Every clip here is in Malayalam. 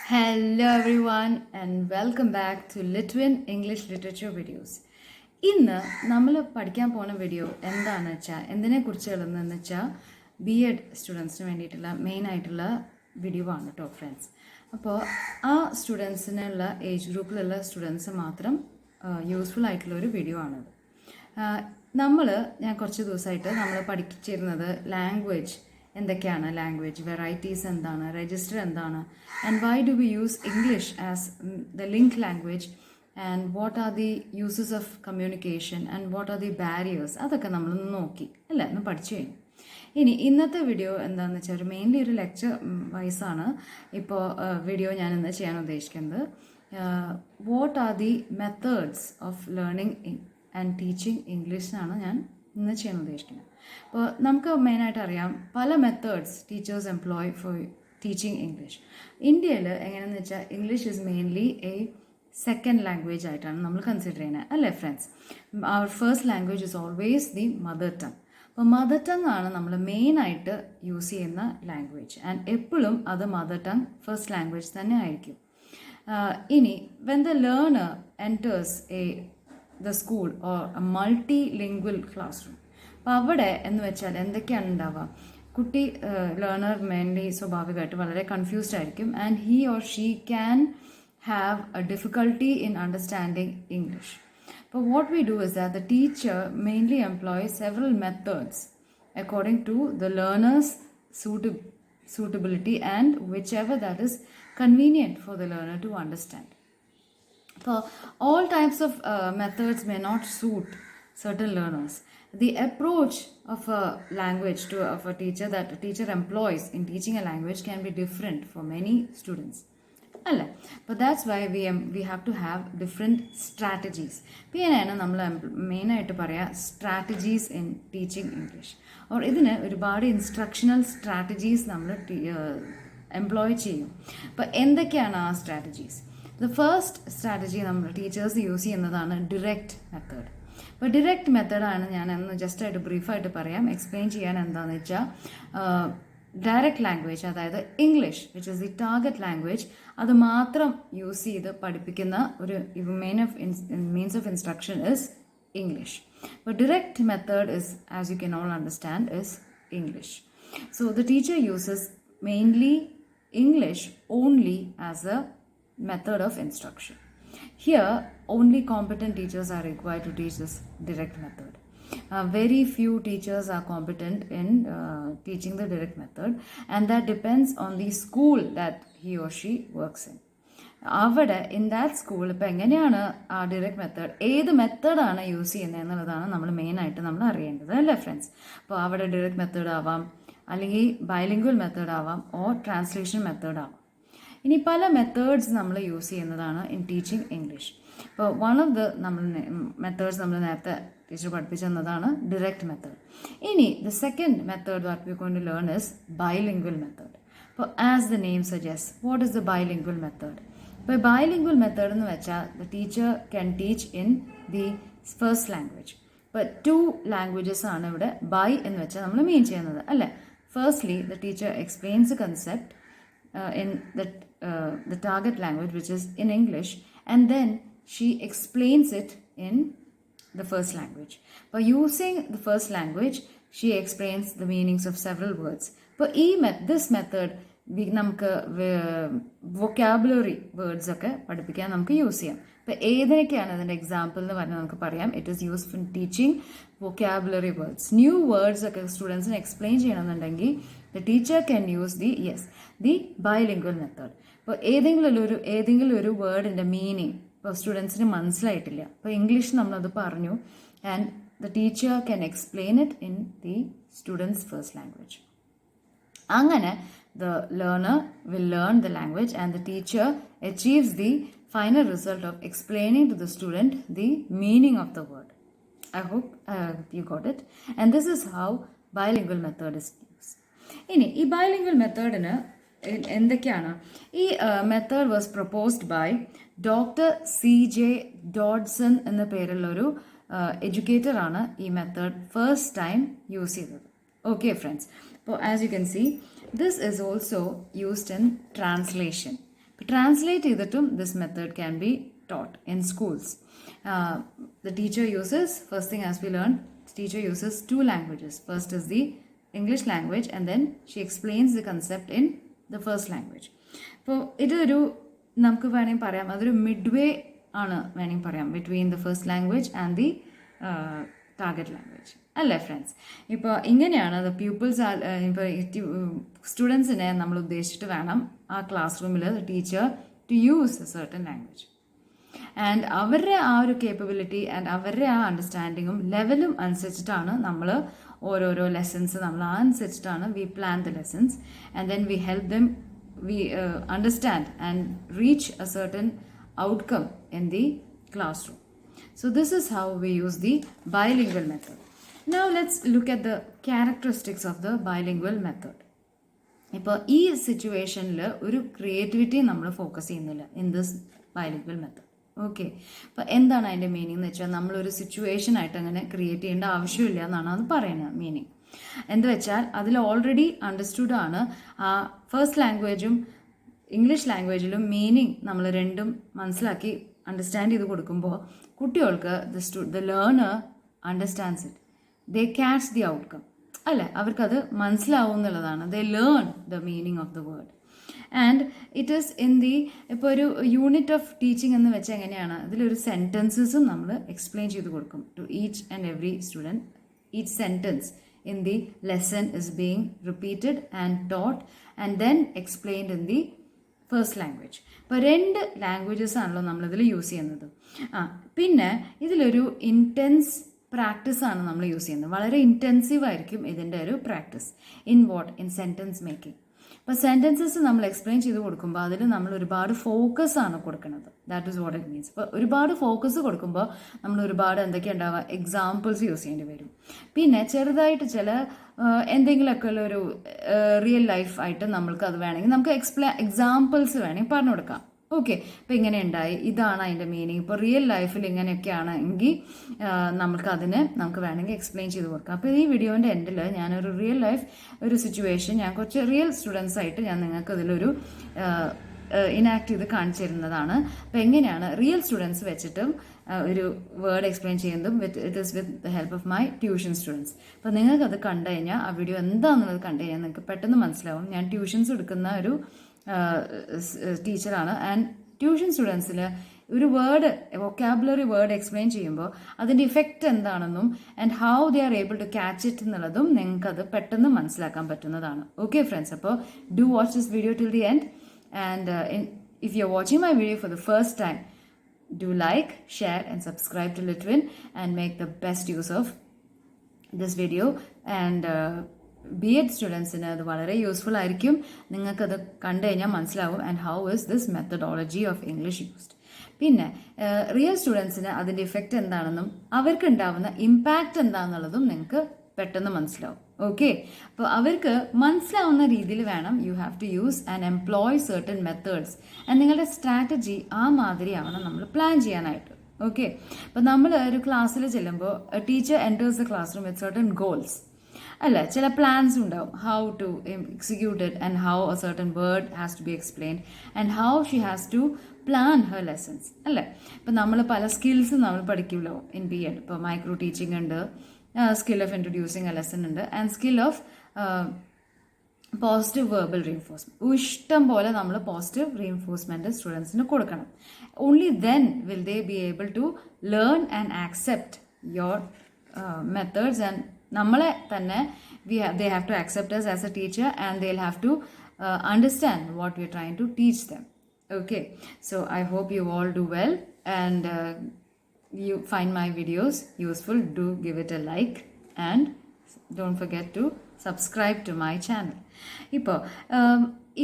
Hello everyone and welcome back to Littwin English Literature videos. ഇന്ന് നമ്മൾ പഠിക്കാൻ പോകുന്ന വീഡിയോ എന്താണെന്ന് വെച്ചാൽ എന്തിനെക്കുറിച്ചുള്ളതെന്ന് വെച്ചാൽ B.ED സ്റ്റുഡൻസിന് വേണ്ടിയിട്ടുള്ള മെയിൻ ആയിട്ടുള്ള വീഡിയോ ആണ് കേട്ടോ ഫ്രണ്ട്സ്. അപ്പോൾ ആ സ്റ്റുഡൻസിനുള്ള ഏജ് ഗ്രൂപ്പിലുള്ള സ്റ്റുഡൻസ് മാത്രം യൂസ്ഫുൾ ആയിട്ടുള്ള ഒരു വീഡിയോ ആണത്. ഞാൻ കുറച്ച് ദിവസമായിട്ട് നമ്മൾ പഠിച്ചിരുന്നത് ലാംഗ്വേജ് എന്തൊക്കെയാണ്, ലാംഗ്വേജ് വെറൈറ്റീസ് എന്താണ്, രജിസ്റ്റർ എന്താണ്, and why do we use English as the link language and what are the uses of communication and what are the barriers, അതൊക്കെ നമ്മളൊന്ന് നോക്കി അല്ലേ, ഒന്ന് പഠിച്ചു കഴിഞ്ഞു. ഇനി ഇന്നത്തെ വീഡിയോ എന്താണെന്ന് വെച്ചാൽ മെയിൻലി ഒരു ലെക്ചർ വൈസാണ് ഇപ്പോൾ വീഡിയോ ഞാനിന്ന് ചെയ്യാൻ ഉദ്ദേശിക്കുന്നത്. What are the methods of learning and teaching ഇംഗ്ലീഷിനാണ് ഞാൻ ഇന്ന് ചെയ്യാൻ ഉദ്ദേശിക്കുന്നത്. അപ്പോൾ നമുക്ക് മെയിനായിട്ട് അറിയാം പല methods teachers employ for teaching English. ഇന്ത്യയിൽ എങ്ങനെയാണെന്ന് വെച്ചാൽ English is mainly a second language ആയിട്ടാണ് നമ്മൾ കൺസിഡർ ചെയ്യുന്നത് അല്ലേ friends. Our first language is always the mother tongue. അപ്പോൾ മദർ ടങ് ആണ് നമ്മൾ മെയിനായിട്ട് യൂസ് ചെയ്യുന്ന ലാംഗ്വേജ് ആൻഡ് എപ്പോഴും അത് മദർ ടങ് ഫസ്റ്റ് ലാംഗ്വേജ് തന്നെ ആയിരിക്കും. ഇനി when the learner enters the school or A multilingual class room, അപ്പോൾ അവിടെ എന്ന് വെച്ചാൽ എന്തൊക്കെയാണ് ഉണ്ടാവുക, കുട്ടി ലേണർ മെയിൻലി സ്വാഭാവികമായിട്ട് വളരെ കൺഫ്യൂസ്ഡ് ആയിരിക്കും and he or she can have a difficulty in understanding English. But what we do is that the teacher mainly employs several methods according to the learner's suitability and whichever that is convenient for the learner to understand. So all types of methods may not suit certain learners. The approach of a language of a teacher that a teacher employs in teaching a language can be different for many students. But that's why we have to have different strategies. പിന്നെയാണ് നമ്മൾ മെയിനായിട്ട് പറയാം strategies in teaching English. Or ഇതിന് ഒരുപാട് ഇൻസ്ട്രക്ഷണൽ സ്ട്രാറ്റജീസ് നമ്മൾ എംപ്ലോയ് ചെയ്യും. അപ്പോൾ എന്തൊക്കെയാണ് ആ സ്ട്രാറ്റജീസ്? ദ ഫസ്റ്റ് സ്ട്രാറ്റജി നമ്മൾ ടീച്ചേഴ്സ് യൂസ് ചെയ്യുന്നതാണ് ഡിറക്റ്റ് മെത്തേഡ്. അപ്പോൾ ഡിറക്റ്റ് മെത്തേഡാണ് ഞാൻ ഒന്ന് ജസ്റ്റായിട്ട് ബ്രീഫായിട്ട് പറയാം. എക്സ്പ്ലെയിൻ ചെയ്യാൻ എന്താണെന്ന് വെച്ചാൽ ഡയറക്റ്റ് ലാംഗ്വേജ്, അതായത് English which is the target language, അത് മാത്രം യൂസ് ചെയ്ത് പഠിപ്പിക്കുന്ന ഒരു means of instruction is English. അപ്പോൾ direct method is, as you can all understand, is English. So the teacher uses mainly English only as a method of instruction. Here, only competent teachers are required to teach this direct method. Very few teachers are competent in teaching the direct method, and that depends on the school that he or she works in. അവിടെ ഇൻ ദാറ്റ് സ്കൂൾ ഇപ്പോൾ എങ്ങനെയാണ് ആ ഡിറക്റ്റ് മെത്തേഡ്, ഏത് മെത്തേഡാണ് യൂസ് ചെയ്യുന്നത് എന്നുള്ളതാണ് നമ്മൾ മെയിനായിട്ട് നമ്മൾ അറിയേണ്ടത് അല്ലേ ഫ്രണ്ട്സ്. അപ്പോൾ അവിടെ ഡിറക്റ്റ് മെത്തേഡ് ആവാം, അല്ലെങ്കിൽ ബൈലിംഗ്വൽ മെത്തേഡ് ആവാം, ഓർ ട്രാൻസ്ലേഷൻ മെത്തേഡ് ആവാം. ഇനി പല മെത്തേഡ്സ് നമ്മൾ യൂസ് ചെയ്യുന്നതാണ് ഇൻ ടീച്ചിങ് ഇംഗ്ലീഷ്. ഇപ്പോൾ വൺ ഓഫ് ദ മെത്തേഡ്സ് നമ്മൾ നേരത്തെ ടീച്ചർ പഠിപ്പിച്ചു തന്നതാണ് ഡിറക്റ്റ് മെത്തേഡ്. ഇനി the second method what we going to learn is bilingual method. അപ്പോൾ as the name suggest, what is the bilingual method? ഇപ്പോൾ ബൈലിംഗ്വൽ മെത്തേഡ് എന്ന് വെച്ചാൽ the teacher can teach in the first language. ഇപ്പോൾ 2 ലാംഗ്വേജസ് ആണ് ഇവിടെ ബൈ എന്ന് വെച്ചാൽ നമ്മൾ മീൻ ചെയ്യുന്നത് അല്ലേ. Firstly the teacher explains the concept in the target language, which is in English, and then she explains it in the first language. By using the first language, she explains the meanings of several words. But this method നമുക്ക് വൊക്കാബുലറി വേർഡ്സ് ഒക്കെ പഠിപ്പിക്കാൻ നമുക്ക് യൂസ് ചെയ്യാം. ഇപ്പോൾ ഏതൊക്കെയാണ് അതിൻ്റെ എക്സാമ്പിൾ എന്ന് പറഞ്ഞാൽ നമുക്ക് പറയാം. It is used in teaching vocabulary words. New words ഒക്കെ സ്റ്റുഡൻസിന് എക്സ്പ്ലെയിൻ ചെയ്യണമെന്നുണ്ടെങ്കിൽ the teacher can use the bilingual method. ഇപ്പോൾ ഏതെങ്കിലും ഒരു വേർഡിൻ്റെ മീനിങ് ഇപ്പോൾ സ്റ്റുഡൻസിന് മനസ്സിലായിട്ടില്ല, അപ്പോൾ ഇംഗ്ലീഷ് നമ്മളത് പറഞ്ഞു, and the teacher can explain it in the students first language. അങ്ങനെ the learner will learn the language and the teacher achieves the final result of explaining to the student the meaning of the word. I hope you got it. And this is how bilingual method is used. ഇനി ഈ bilingual methodന് എന്തൊക്കെയാണ്? ഈ method was proposed by doctor CJ Dodson എന്ന പേരുള്ളൊരു എഡ്യൂക്കേറ്ററാണ് ഈ മെത്തേഡ് ഫസ്റ്റ് ടൈം യൂസ് ചെയ്തത്. ഓക്കെ ഫ്രണ്ട്സ്, അപ്പോൾ as you can see this is also used in translation. Translate ചെയ്തിട്ടും this method can be taught in schools. The teacher uses, first thing as we learned, teacher uses two languages. First is the English language and then she explains the concept in the first language. അപ്പോൾ ഇതൊരു നമുക്ക് വേണമെങ്കിൽ പറയാം അതൊരു മിഡ്വേ ആണ് വേണമെങ്കിൽ പറയാം between the first language and the target language അല്ലേ ഫ്രണ്ട്സ്. ഇപ്പോൾ ഇങ്ങനെയാണ് ദ പ്യൂപ്പിൾസ് ഇപ്പോൾ സ്റ്റുഡൻസിനെ നമ്മൾ ഉദ്ദേശിച്ചിട്ട് വേണം ആ ക്ലാസ് റൂമിൽ teacher to use a certain language. And അവരുടെ ആ ഒരു കേപ്പബിലിറ്റി ആൻഡ് അവരുടെ ആ അണ്ടർസ്റ്റാൻഡിങ്ങും ലെവലും അനുസരിച്ചിട്ടാണ് നമ്മൾ ഓരോരോ ലെസൺസ് നമ്മൾ അനുസരിച്ചിട്ടാണ് we plan the lessons and then we help them we understand and reach a certain outcome in the classroom. So this is how we use the bilingual method. Now let's look at the characteristics of the bilingual method. ഇപ്പോൾ ഈ സിറ്റുവേഷനിൽ ഒരു ക്രിയേറ്റിവിറ്റി നമ്മൾ ഫോക്കസ് ചെയ്യുന്നില്ല in this bilingual method. Okay, അപ്പോൾ എന്താണ് അതിൻ്റെ മീനിങ് എന്ന് വെച്ചാൽ നമ്മളൊരു സിറ്റുവേഷനായിട്ട് അങ്ങനെ ക്രിയേറ്റ് ചെയ്യേണ്ട ആവശ്യമില്ല എന്നാണ് അത് പറയുന്നത് മീനിങ്. എന്ത് വെച്ചാൽ അതിൽ ഓൾറെഡി അണ്ടർസ്റ്റുഡ് ആണ് ആ ഫസ്റ്റ് ലാംഗ്വേജും ഇംഗ്ലീഷ് ലാംഗ്വേജിലും മീനിങ് നമ്മൾ രണ്ടും മനസ്സിലാക്കി അണ്ടർസ്റ്റാൻഡ് ചെയ്ത് കൊടുക്കുമ്പോൾ കുട്ടികൾക്ക് the learner understands it, they catch the outcome അല്ലേ, അവർക്കത് മനസ്സിലാവും എന്നുള്ളതാണ്. ദേ learn the meaning of the word and it is in the ഇപ്പോൾ ഒരു യൂണിറ്റ് ഓഫ് ടീച്ചിങ് എന്ന് വെച്ചാൽ എങ്ങനെയാണ് അതിലൊരു സെൻറ്റൻസസും നമ്മൾ എക്സ്പ്ലെയിൻ ചെയ്ത് കൊടുക്കും to each and every student. Each sentence in the lesson is being repeated and taught and then explained in the first language. ഇപ്പോൾ 2 ലാംഗ്വേജസ് ആണല്ലോ നമ്മളിതിൽ യൂസ് ചെയ്യുന്നത്. പിന്നെ ഇതിലൊരു ഇൻറ്റൻസ് പ്രാക്ടീസാണ് നമ്മൾ യൂസ് ചെയ്യുന്നത്. വളരെ ഇൻറ്റൻസീവ് ആയിരിക്കും ഇതിൻ്റെ ഒരു പ്രാക്ടീസ് ഇൻ സെൻറ്റൻസ് മേക്കിംഗ്. അപ്പോൾ സെൻറ്റൻസസ് നമ്മൾ എക്സ്പ്ലെയിൻ ചെയ്ത് കൊടുക്കുമ്പോൾ അതിൽ നമ്മൾ ഒരുപാട് ഫോക്കസ് ആണ് കൊടുക്കുന്നത്. That is what it means. ഇപ്പോൾ ഒരുപാട് ഫോക്കസ് കൊടുക്കുമ്പോൾ നമ്മൾ ഒരുപാട് എന്തൊക്കെയാണ് ഉണ്ടാവുക, എക്സാമ്പിൾസ് യൂസ് ചെയ്യേണ്ടി വരും. പിന്നെ ചെറുതായിട്ട് ചില എന്തെങ്കിലുമൊക്കെ ഒരു റിയൽ ലൈഫ് ആയിട്ട് നമ്മൾക്ക് അത് വേണമെങ്കിൽ നമുക്ക് എക്സാമ്പിൾസ് വേണമെങ്കിൽ പറഞ്ഞു കൊടുക്കാം. ഓക്കെ, ഇപ്പോൾ ഇങ്ങനെ ഉണ്ടായി, ഇതാണ് അതിൻ്റെ മീനിങ്. ഇപ്പോൾ റിയൽ ലൈഫിൽ ഇങ്ങനെയൊക്കെയാണെങ്കിൽ നമുക്ക് വേണമെങ്കിൽ എക്സ്പ്ലെയിൻ ചെയ്ത് കൊടുക്കാം. അപ്പോൾ ഈ വീഡിയോൻ്റെ എൻഡിൽ ഞാനൊരു റിയൽ ലൈഫ് ഒരു സിറ്റുവേഷൻ ഞാൻ കുറച്ച് റിയൽ സ്റ്റുഡൻസ് ആയിട്ട് ഞാൻ നിങ്ങൾക്ക് ഇതിലൊരു ഇനാക്ട് ചെയ്ത് കാണിച്ചു തരുന്നതാണ്. അപ്പോൾ എങ്ങനെയാണ് റിയൽ സ്റ്റുഡൻസ് വെച്ചിട്ടും ഒരു വേർഡ് എക്സ്പ്ലെയിൻ ചെയ്യുന്നതും it is with the help of my tuition students. അപ്പോൾ നിങ്ങൾക്കത് കണ്ടു കഴിഞ്ഞാൽ ആ വീഡിയോ എന്താണെന്നുള്ളത് കണ്ടു കഴിഞ്ഞാൽ നിങ്ങൾക്ക് പെട്ടെന്ന് മനസ്സിലാവും. ഞാൻ ട്യൂഷൻസ് എടുക്കുന്ന ഒരു ടീച്ചറാണ് ആൻഡ് ട്യൂഷൻ സ്റ്റുഡൻസിൽ ഒരു വേർഡ് വൊക്കാബുലറി വേർഡ് എക്സ്പ്ലെയിൻ ചെയ്യുമ്പോൾ അതിൻ്റെ ഇഫക്റ്റ് എന്താണെന്നും and how they are able to catch it എന്നുള്ളതും നിങ്ങൾക്കത് പെട്ടെന്ന് മനസ്സിലാക്കാൻ പറ്റുന്നതാണ്. ഓക്കെ ഫ്രണ്ട്സ്, അപ്പോൾ do watch this video till the end and if you are watching my video for the first time, do like, share and subscribe to Littwin and make the best use of this video. And B.ED സ്റ്റുഡൻസിന് അത് വളരെ യൂസ്ഫുൾ ആയിരിക്കും. നിങ്ങൾക്കത് കണ്ടു കഴിഞ്ഞാൽ മനസ്സിലാവും and how is this methodology of English used. പിന്നെ റിയൽ സ്റ്റുഡൻസിന് അതിൻ്റെ ഇഫക്റ്റ് എന്താണെന്നും അവർക്ക് ഉണ്ടാവുന്ന ഇമ്പാക്റ്റ് എന്താണെന്നുള്ളതും നിങ്ങൾക്ക് പെട്ടെന്ന് മനസ്സിലാവും. ഓക്കെ, അപ്പോൾ അവർക്ക് മനസ്സിലാവുന്ന രീതിയിൽ വേണം you have to use and employ certain methods and നിങ്ങളുടെ സ്ട്രാറ്റജി ആ മാതിരിയാവണം നമ്മൾ പ്ലാൻ ചെയ്യാനായിട്ട്. ഓക്കെ, അപ്പോൾ നമ്മൾ ഒരു ക്ലാസ്സിൽ ചെല്ലുമ്പോൾ teacher enters the classroom with certain goals അല്ല, ചില പ്ലാൻസ് ഉണ്ടാവും how to execute it and how a certain word has to be explained and how she has to plan her lessons അല്ലേ. ഇപ്പം നമ്മൾ പല സ്കിൽസും നമ്മൾ പഠിക്കുമല്ലോ ഇൻ B.ED. ഇപ്പോൾ മൈക്രോ ടീച്ചിങ് ഉണ്ട്, skill of introducing a lesson ഉണ്ട് and skill of positive verbal reinforcement. ഇഷ്ടം പോലെ നമ്മൾ പോസിറ്റീവ് റീഇൻഫോഴ്സ്മെൻറ്റ് സ്റ്റുഡൻസിന് കൊടുക്കണം. Only then will they be able to learn and accept your methods and നമ്മളെ തന്നെ they have to accept us as a teacher and they'll have to understand what we're trying to teach them. Okay, so I hope you all do well and you find my videos useful. Do give it a like and don't forget to subscribe to my channel. ഇപ്പോൾ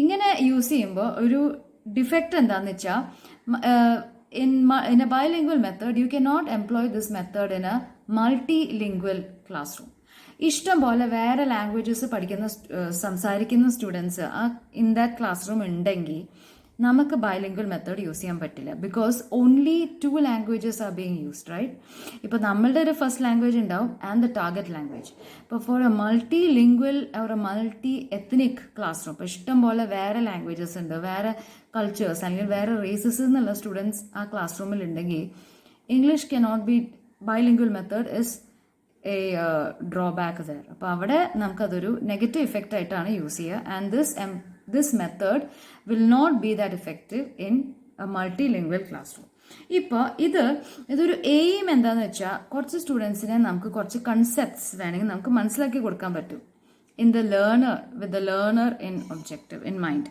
ഇങ്ങനെ യൂസ് ചെയ്യുമ്പോൾ ഒരു ഡിഫക്റ്റ് എന്താണെന്ന് വെച്ചാൽ in a bilingual method you cannot employ this method in a multilingual classroom. ഇഷ്ടം പോലെ വേറെ ലാംഗ്വേജസ് സംസാരിക്കുന്ന students in that classroom ഉണ്ടെങ്കിൽ നമുക്ക് ബൈലിംഗ്വൽ മെത്തേഡ് യൂസ് ചെയ്യാൻ പറ്റില്ല because only 2 languages are being used right. ഇപ്പോൾ നമ്മളുടെ ഒരു ഫസ്റ്റ് ലാംഗ്വേജ് ഉണ്ടാവും ആൻഡ് ദ ടാർഗറ്റ് ലാംഗ്വേജ്. ഇപ്പോൾ for a multilingual or a multi ethnic classroom, ഇപ്പോൾ ഇഷ്ടം പോലെ വേറെ ലാംഗ്വേജസ് ഉണ്ട്, വേറെ കൾച്ചേഴ്സ് അല്ലെങ്കിൽ വേറെ റേസസ് എന്നുള്ള സ്റ്റുഡൻസ് ആ ക്ലാസ് റൂമിൽ ഉണ്ടെങ്കിൽ English cannot be bilingual method is A drawback there. അപ്പോൾ അവിടെ നമുക്കതൊരു നെഗറ്റീവ് ഇഫക്റ്റ് ആയിട്ടാണ് യൂസ് ചെയ്യുക. And this method will not be that effective in a multilingual classroom. ഇപ്പോൾ ഇതൊരു എയിം എന്താണെന്ന് വെച്ചാൽ കുറച്ച് സ്റ്റുഡൻസിനെ നമുക്ക് കുറച്ച് കൺസെപ്റ്റ്സ് വേണമെങ്കിൽ നമുക്ക് മനസ്സിലാക്കി കൊടുക്കാൻ പറ്റും in the learner with the learner in objective in mind.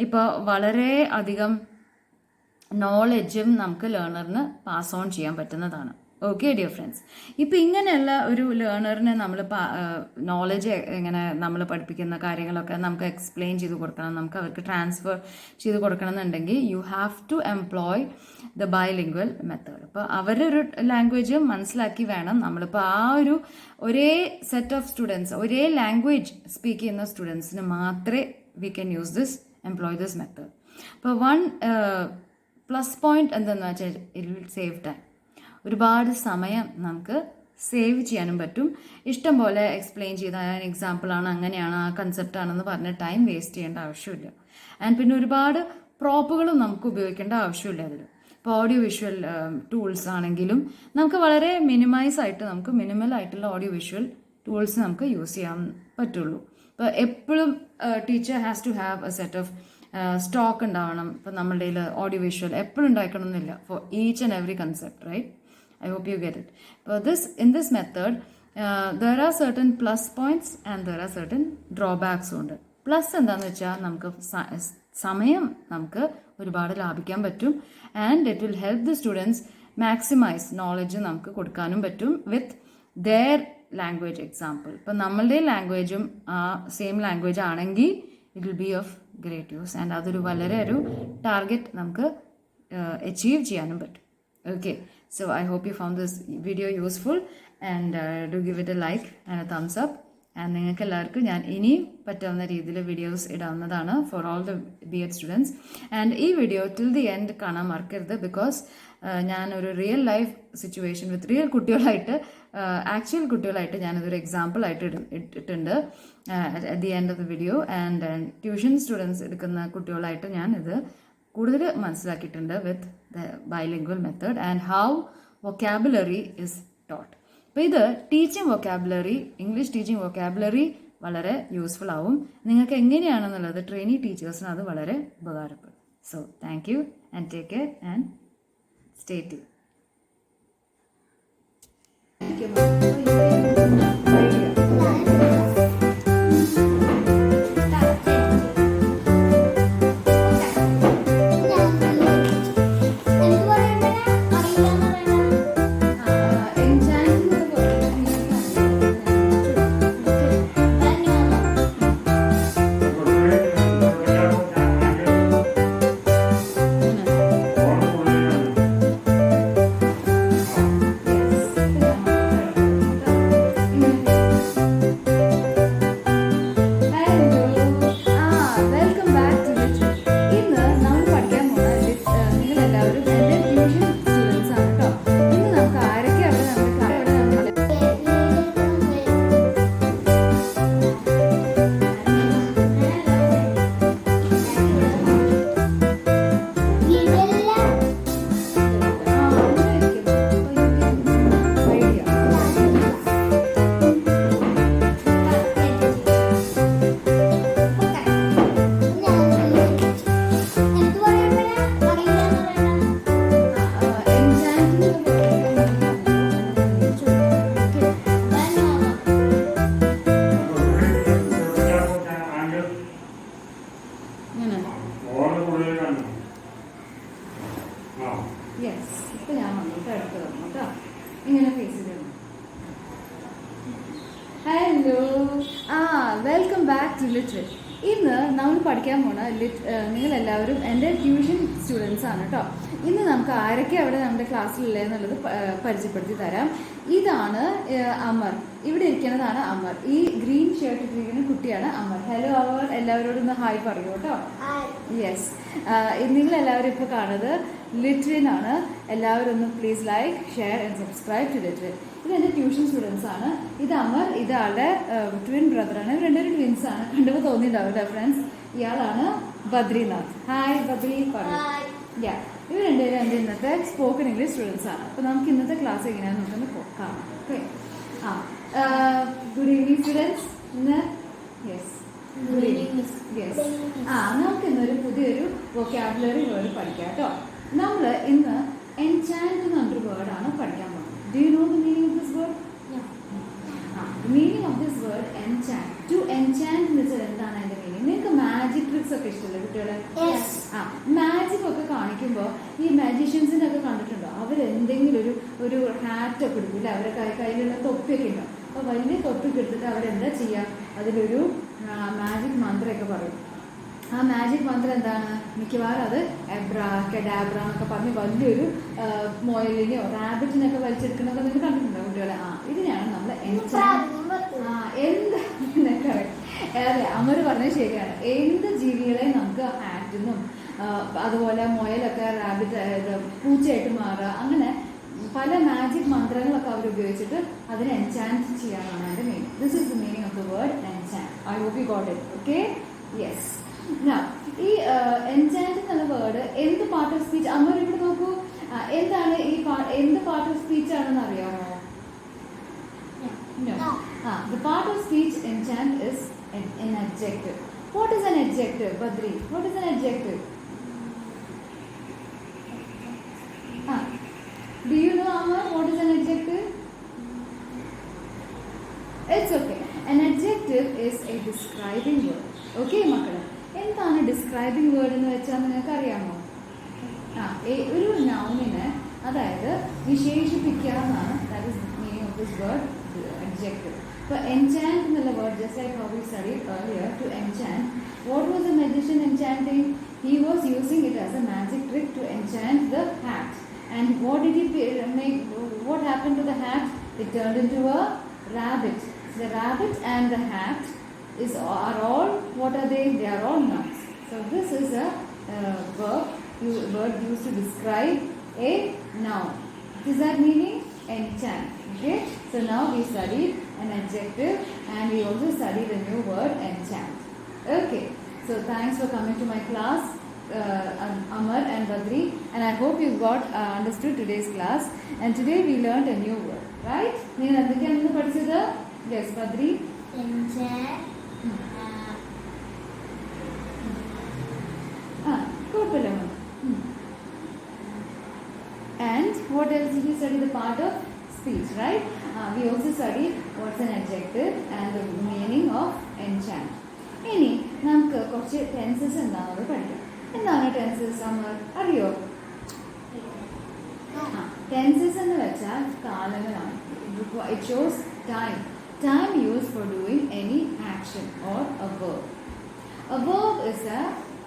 ഇപ്പോൾ വളരെ അധികം നോളജും നമുക്ക് ലേണറിന് പാസ് ഓൺ ചെയ്യാൻ പറ്റുന്നതാണ്. ഓക്കെ ഡിയർ ഫ്രണ്ട്സ്, ഇപ്പോൾ ഇങ്ങനെയുള്ള ഒരു ലേണറിന് നമ്മൾ നോളജ് ഇങ്ങനെ നമ്മൾ പഠിപ്പിക്കുന്ന കാര്യങ്ങളൊക്കെ നമുക്ക് എക്സ്പ്ലെയിൻ ചെയ്ത് കൊടുക്കണം, നമുക്ക് അവർക്ക് ട്രാൻസ്ഫർ ചെയ്ത് കൊടുക്കണം എന്നുണ്ടെങ്കിൽ you have to employ the bilingual method. അപ്പോൾ അവരൊരു ലാംഗ്വേജ് മനസ്സിലാക്കി വേണം നമ്മളിപ്പോൾ ആ ഒരു ഒരേ സെറ്റ് ഓഫ് സ്റ്റുഡൻസ്, ഒരേ ലാംഗ്വേജ് സ്പീക്ക് ചെയ്യുന്ന സ്റ്റുഡൻസിന് മാത്രമേ we can use this employ this method. അപ്പോൾ വൺ പ്ലസ് പോയിന്റ് എന്താണെന്ന് വെച്ചാൽ ഇറ്റ് വിൽ സേവ് ടൈം. ഒരുപാട് സമയം നമുക്ക് സേവ് ചെയ്യാനും പറ്റും. ഇഷ്ടം പോലെ എക്സ്പ്ലെയിൻ ചെയ്ത എക്സാമ്പിളാണ്, അങ്ങനെയാണ്, ആ കൺസെപ്റ്റാണെന്ന് പറഞ്ഞ് ടൈം വേസ്റ്റ് ചെയ്യേണ്ട ആവശ്യമില്ല. ആൻഡ് പിന്നെ ഒരുപാട് പ്രോപ്പുകളും നമുക്ക് ഉപയോഗിക്കേണ്ട ആവശ്യമില്ല അതിൽ. ഇപ്പോൾ ഓഡിയോ വിഷ്വൽ ടൂൾസ് ആണെങ്കിലും നമുക്ക് വളരെ മിനിമൈസ് ആയിട്ട് നമുക്ക് മിനിമൽ ആയിട്ടുള്ള ഓഡിയോ വിഷ്വൽ ടൂൾസ് നമുക്ക് യൂസ് ചെയ്യാൻ പറ്റുള്ളൂ. ഇപ്പോൾ എപ്പോഴും teacher has to have a set of stock ഉണ്ടാവണം. ഇപ്പോൾ നമ്മളുടെ കയ്യിൽ ഓഡിയോ വിഷ്വൽ എപ്പോഴും ഉണ്ടായിക്കണമെന്നില്ല for each and every concept right. I hope you get it. But in this method, there are certain plus points and there are certain drawbacks ഉണ്ട്. പ്ലസ് എന്താണെന്ന് വെച്ചാൽ നമുക്ക് സമയം നമുക്ക് ഒരുപാട് ലാഭിക്കാൻ പറ്റും. And it will help the students maximise knowledge നമുക്ക് കൊടുക്കാനും പറ്റും വിത്ത് ദെയർ ലാംഗ്വേജ് എക്സാമ്പിൾ. ഇപ്പം നമ്മളുടെ ലാംഗ്വേജും ആ സെയിം ലാംഗ്വേജ് ആണെങ്കിൽ it will be of great use. And അതൊരു വളരെ ഒരു ടാർഗറ്റ് നമുക്ക് അച്ചീവ് ചെയ്യാനും പറ്റും. Okay, so I hope you found this video useful and do give it a like and a thumbs up. And നിങ്ങൾക്ക് എല്ലാവർക്കും ഞാൻ ഇനിയും പറ്റാവുന്ന രീതിയിൽ വീഡിയോസ് ഇടാവുന്നതാണ് for all the B.ED students. And ഈ വീഡിയോ ടിൽ ദി എൻഡ് കാണാൻ മറക്കരുത് ബിക്കോസ് ഞാനൊരു real life situation with real കുട്ടികളായിട്ട് ആക്ച്വൽ കുട്ടികളായിട്ട് ഞാനതൊരു എക്സാമ്പിളായിട്ട് ഇട്ടിട്ടുണ്ട് at the end of the video. And tuition students എടുക്കുന്ന കുട്ടികളായിട്ട് ഞാൻ ഇത് കൂടുതൽ മനസ്സിലാക്കിയിട്ടുണ്ട് with the bilingual method and how vocabulary is taught. അപ്പോൾ ഇത് teaching vocabulary, English teaching vocabulary വളരെ യൂസ്ഫുൾ ആവും. നിങ്ങൾക്ക് എങ്ങനെയാണെന്നുള്ളത് ട്രെയിനി ടീച്ചേഴ്സിന് അത് വളരെ ഉപകാരപ്പെടും. So thank you and take care and stay tuned. Yes, ഇപ്പം ഞാൻ വന്നിട്ട് അടുത്ത് തന്നു കേട്ടോ. ഇങ്ങനെ ഫേസ് ചെയ്യണം. Hello, welcome back to Litwin. ഇന്ന് നമ്മൾ പഠിക്കാൻ പോണ നിങ്ങളെല്ലാവരും എൻ്റെ ട്യൂഷൻ സ്റ്റുഡൻസ് ആണ് കേട്ടോ. ഇന്ന് നമുക്ക് ആരൊക്കെ അവിടെ നമ്മുടെ ക്ലാസ്സിലുള്ള എന്നുള്ളത് പരിചയപ്പെടുത്തി തരാം. ഇതാണ് അമർ, ഇവിടെ ഇരിക്കുന്നതാണ് അമർ. ഈ ഗ്രീൻ ഷർട്ട് ഇട്ടിരിക്കുന്ന കുട്ടിയാണ് അമർ. ഹലോ അമർ, എല്ലാവരോടും ഒന്ന് ഹായ് പറയൂ കേട്ടോ. യെസ്, നിങ്ങൾ എല്ലാവരും ഇപ്പോൾ കാണുന്നത് ലിറ്റ്വിൻ ആണ്. എല്ലാവരും ഒന്ന് please like, share and subscribe to Litwin. ഇത് എൻ്റെ ട്യൂഷൻ സ്റ്റുഡൻസ് ആണ്. ഇത് അമർ, ഇതാളുടെ ട്വിൻ ബ്രദറാണ്. ഇവർ രണ്ടുപേരും ട്വിൻസ് ആണ്. കണ്ടുമ്പോൾ തോന്നിയിട്ടുണ്ടാവും ഫ്രണ്ട്സ്. ഇയാളാണ് ബദ്രിനാഥ്. ഹായ് ബദ്രി പറയൂ. യാ, ഇവർ രണ്ടുപേരും എൻ്റെ ഇന്നത്തെ സ്പോക്കൺ ഇംഗ്ലീഷ് സ്റ്റുഡൻസ് ആണ്. അപ്പോൾ നമുക്ക് ഇന്നത്തെ ക്ലാസ് എങ്ങനെയാണെന്ന് നമുക്കൊന്ന് കാണാം. ഓക്കെ. Good evening students. ഇന്ന് യെസ് ഗുഡ് ഈവനിങ്. യെസ്, നമുക്ക് ഇന്നൊരു പുതിയൊരു വൊക്കാബുലറി വേർഡ് പഠിക്കാം കേട്ടോ. നമ്മൾ ഇന്ന് എൻചാൻറ്റ് എന്നൊരു വേർഡാണ് പഠിക്കാൻ പോകുന്നത്. Do you know the meaning of this word? Meaning of this word enchant. To enchant എന്ന് വെച്ചാൽ എന്താണ് അതിന്റെ മീനിങ്? നിങ്ങൾക്ക് മാജിക് ട്രിക്സ് ഒക്കെ ഇഷ്ടമല്ലേ കുട്ടികളെ? മാജിക് ഒക്കെ കാണിക്കുമ്പോൾ ഈ മാജീഷ്യൻസിനെ ഒക്കെ കണ്ടിട്ടുണ്ടോ? അവരെന്തെങ്കിലും ഒരു ഹാറ്റ് ഒക്കെ എടുക്കില്ല, അവരുടെ കയ്യിലുള്ള തൊപ്പിയൊക്കെ ഉണ്ടാവും. അപ്പോൾ വലിയ തൊപ്പിയൊക്കെ എടുത്തിട്ട് അവരെന്താ ചെയ്യുക? അതിലൊരു മാജിക് മന്ത്രമൊക്കെ പറയും. ആ മാജിക് മന്ത്രം എന്താണ്? മിക്കവാറും അത് എബ്രാ കെഡാബ്ര എന്നൊക്കെ പറഞ്ഞ് വലിയൊരു മൊയലിനെയോ റാബിറ്റിനൊക്കെ വലിച്ചെടുക്കുന്നതൊക്കെ നിങ്ങൾ കണ്ടിട്ടുണ്ടോ കുട്ടികളെ? ഇതിനെയാണ് നമ്മൾ എന്ത് അതെ, അമർ പറഞ്ഞത് ശരിയാണ്. എന്ത് ജീവികളെ നമുക്ക് ഹാറ്റിനും അതുപോലെ മൊയലൊക്കെ റാബിറ്റ് പൂച്ചയായിട്ട് മാറുക, അങ്ങനെ പല മാജിക് മന്ത്രങ്ങളൊക്കെ അവർ ഉപയോഗിച്ചിട്ട് അതിനെ എൻചാൻറ്റ് ചെയ്യാനാണ് അതിൻ്റെ meaning. This is the meaning of the word enchant. I hope you got it. Okay, yes. ഈ എൻചാൻറ്റ് എന്നുള്ള വേർഡ് എന്ത് പാർട്ട് ഓഫ് സ്പീച്ച്? അമ്മ ഇവിടെ നോക്കൂ, എന്താണ് ഈ എന്ത് പാർട്ട് ഓഫ് സ്പീച്ച് ആണെന്ന് അറിയാമോ? The part of speech enchant is an adjective. What is an adjective, Badri? What is an adjective? Do you know, Amar, what is an adjective? It's okay. An adjective is a describing word. Okay, മക്കളെ, എന്താണ് ഡിസ്ക്രൈബിംഗ് വേർഡ് എന്ന് വെച്ചാൽ നിങ്ങൾക്ക് അറിയാമോ? ഒരു നൗണിനെ, അതായത് വിശേഷിപ്പിക്കുക എന്നാണ്. That is the meaning of this word adjective. So enchant എന്നുള്ള word, just like how we studied earlier, to enchant. What was the magician enchanting? He was using it as a magic trick to enchant the hat. And what did he make? What happened to the hat? It turned into a rabbit. The rabbit and the hat are all, what are they? They are all nuts. So this is a word used to describe a noun. What is that meaning? Enchant. Okay, so now we studied an adjective and we also studied a new word, enchant. Okay, so thanks for coming to my class, Amar and Badri, and I hope you got understood today's class. And today we learned a new word, right? Neenga endokkanu innu padichadu? Yes, Badri. Enchant. Good. And what else did we study? The part of speech, right? We also studied what's an adjective and the meaning of enchant. ഇനി നമുക്ക് കുറച്ച് ടെൻസസ് എന്താണെന്ന് പഠിക്കാം. എന്താണ് ടെൻസസ്? അമർ അറിയോ? ടെൻസസ് എന്ന് വെച്ചാൽ കാലങ്ങളാണ്. It shows time used for doing any action or a verb. A verb is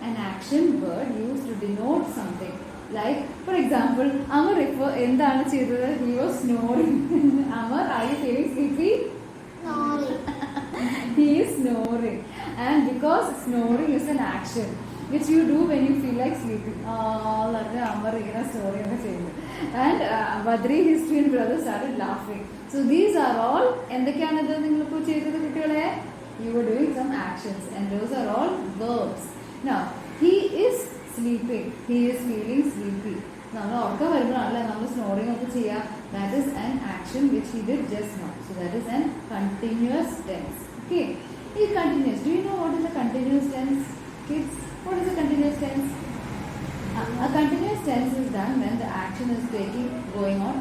an action word used to denote something. Like, for example, Amar എന്താണ് ചെയ്തത്? He was snoring. Amar, are you feeling sleepy? Snoring. He is snoring. And because snoring is an action which you do when you feel like sleeping. Amar is snoring. And Badri, his twin brother, started laughing. So these are all, എന്തൊക്കെയാണത് നിങ്ങളിപ്പോൾ ചെയ്തത് കുട്ടികളെ? You were doing some actions and those are all verbs. Now, he is sleeping. He is feeling sleepy. നമ്മൾ ഉറക്കം വരുമ്പോഴാണല്ലേ നമ്മൾ സ്നോറിംഗ് ഒക്കെ ചെയ്യുക. That is an action which he did just now. So that is an continuous tense. Okay. Is continuous. Do you know what is a continuous tense, kids? What is a continuous tense? A continuous tense is done when the action is going on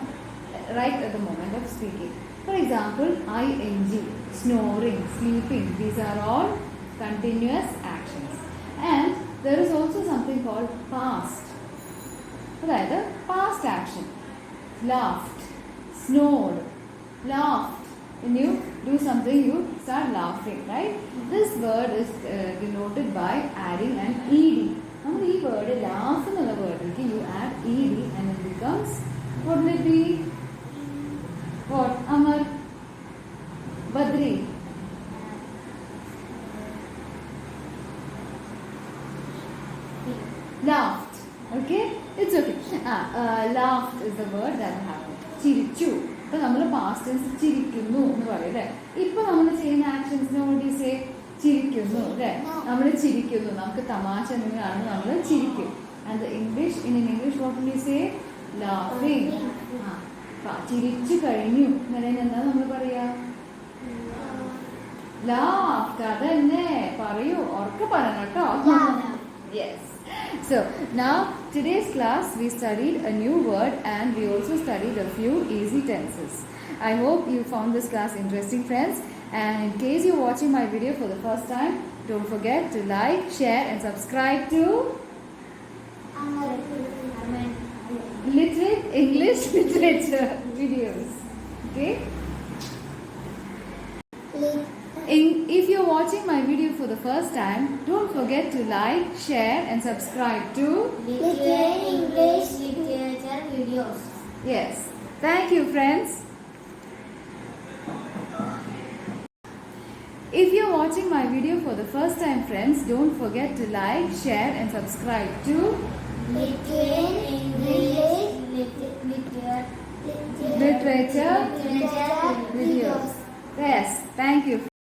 right at the moment of speaking. For example, ing, snoring, sleeping. These are all continuous actions. And there is also something called past. അതായത് past action. Laughed, snored, laughed. When you do something, you start laughing, right? This word is denoted by adding an ed. നമ്മൾ ഈ വേർഡ് laugh എന്നുള്ള word What will it be? What? Amar? Badri? Laughed. Okay? It's okay. Laughed is the word that happened. ചിരിച്ചു. ഇപ്പൊ നമ്മൾ പാസ്റ്റ് ടെൻസ് ചിരിക്കുന്നു എന്ന് പറയും അല്ലേ? ഇപ്പൊ നമ്മൾ ചെയ്യുന്ന ആക്ഷൻസിനോട് സേ ചിരിക്കുന്നു അല്ലേ? നമ്മൾ ചിരിക്കുന്നു. നമുക്ക് തമാശ എന്തെങ്കിലാണ് നമ്മൾ ചിരിക്കും. And the English, in English what will you say? Laughing. ചിരിച്ചു കഴിഞ്ഞു എന്നതിന് എന്താ നമ്മൾ പറയാ? Laughed. അതന്നെ പറയൂ. ഉറക്കെ പറയണം കേട്ടോ. Yes. So now today's class we studied a new word and we also studied a few easy tenses. I hope you found this class interesting, friends, and in case you're watching my video for the first time, don't forget to like, share and subscribe to Littwin English Literature videos. Okay? If you're watching my video for the first time, don't forget to like, share and subscribe to Littwin English Literature videos. Yes. Thank you, friends. If you're watching my video for the first time, friends, don't forget to like, share and subscribe to Littwin English Literature Literature videos. Yes. Thank you.